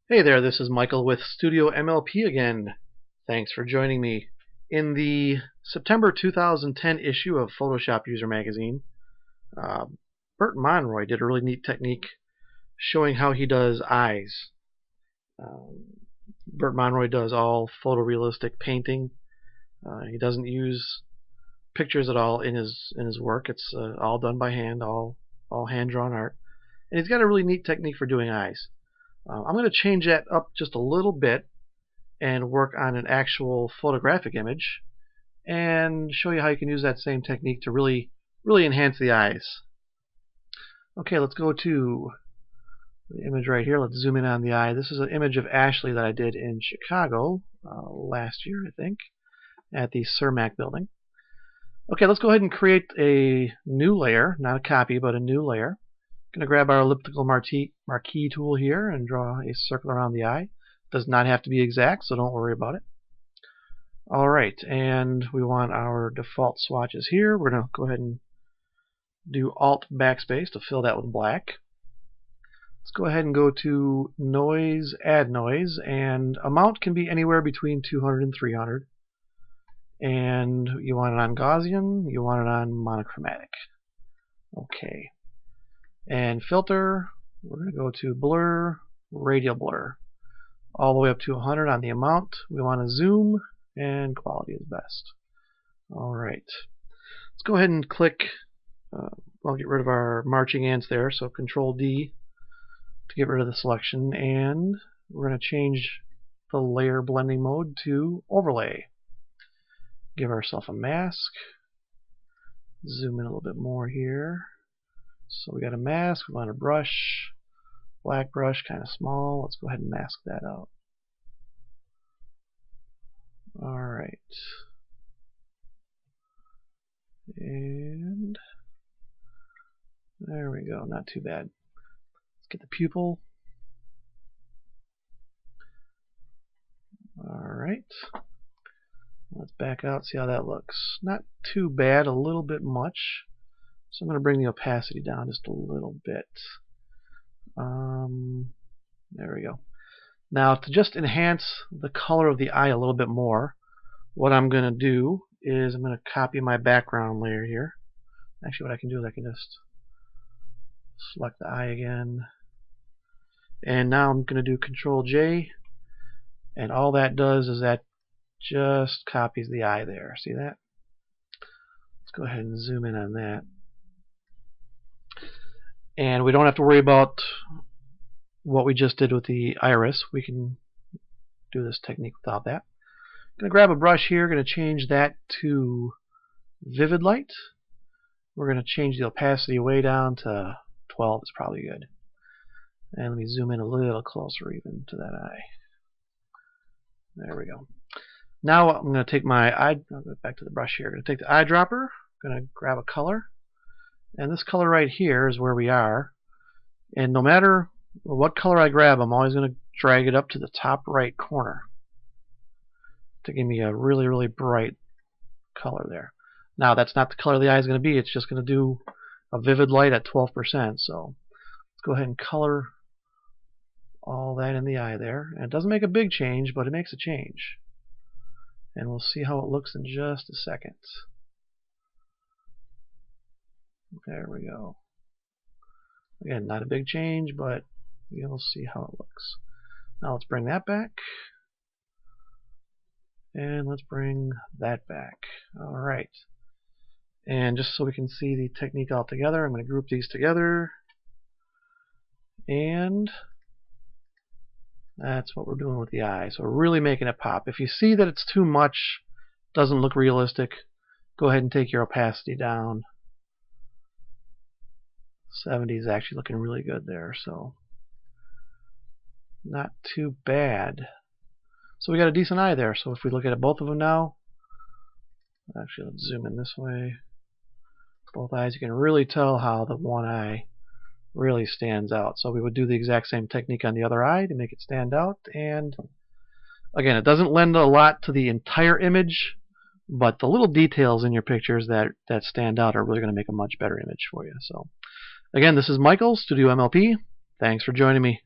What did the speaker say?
Hey there, this is Michael with Studio MLP again. Thanks for joining me. In the September 2010 issue of Photoshop User Magazine, Bert Monroy did a really neat technique showing how he does eyes. Bert Monroy does all photorealistic painting. He doesn't use pictures at all in his work. It's all done by hand, all hand-drawn art. And he's got a really neat technique for doing eyes. I'm going to change that up just a little bit and work on an actual photographic image and show you how you can use that same technique to really enhance the eyes. Okay, let's go to the image right here. Let's zoom in on the eye. This is an image of Ashley that I did in Chicago last year, I think, at the Cermak building. Okay, let's go ahead and create a new layer, not a copy, but a new layer. I'm going to grab our elliptical marquee tool here and draw a circle around the eye. Does not have to be exact, so don't worry about it. Alright, and we want our default swatches here. We're going to go ahead and do Alt backspace to fill that with black. Let's go ahead and go to Noise, Add Noise, and amount can be anywhere between 200 and 300. And you want it on Gaussian, you want it on monochromatic. Okay. And filter, we're going to go to blur, radial blur, all the way up to 100 on the amount. We want to zoom, and quality is best. Alright, let's go ahead and click, I'll get rid of our marching ants there, so Control D to get rid of the selection, and we're going to change the layer blending mode to overlay. Give ourselves a mask, zoom in a little bit more here. So we got a mask, we want a brush, black brush, kind of small. Let's go ahead and mask that out. Alright. And there we go, not too bad. Let's get the pupil. Alright. Let's back out, see how that looks. Not too bad, a little bit much. So I'm going to bring the opacity down just a little bit. There we go. Now to just enhance the color of the eye a little bit more, what I'm going to do is I'm going to copy my background layer here. Actually, what I can do is I can just select the eye again. And now I'm going to do Control J. And all that does is that just copies the eye there. See that? Let's go ahead and zoom in on that. And we don't have to worry about what we just did with the iris. We can do this technique without that. I'm going to grab a brush here. Going to change that to vivid light. We're going to change the opacity way down to 12 is probably good. And let me zoom in a little closer even to that eye. There we go. Now I'm going to take my eye, I'll go back to the brush here. I'm going to take the eyedropper. I'm going to grab a color. And this color right here is where we are. And no matter what color I grab, I'm always going to drag it up to the top right corner to give me a really bright color there. Now that's not the color the eye is going to be. It's just going to do a vivid light at 12%. So let's go ahead and color all that in the eye there. And it doesn't make a big change, but it makes a change. And we'll see how it looks in just a second. There we go. Again, not a big change, but you'll see how it looks. Now let's bring that back. And let's bring that back. Alright. And just so we can see the technique all together, I'm going to group these together. And that's what we're doing with the eye. So we're really making it pop. If you see that it's too much, doesn't look realistic, go ahead and take your opacity down. 70 is actually looking really good there, so not too bad. So we got a decent eye there. So if we look at both of them now, actually let's zoom in this way. Both eyes, you can really tell how the one eye really stands out. So we would do the exact same technique on the other eye to make it stand out. And again, it doesn't lend a lot to the entire image, but the little details in your pictures that stand out are really going to make a much better image for you. So again, this is Michael, Studio MLP. Thanks for joining me.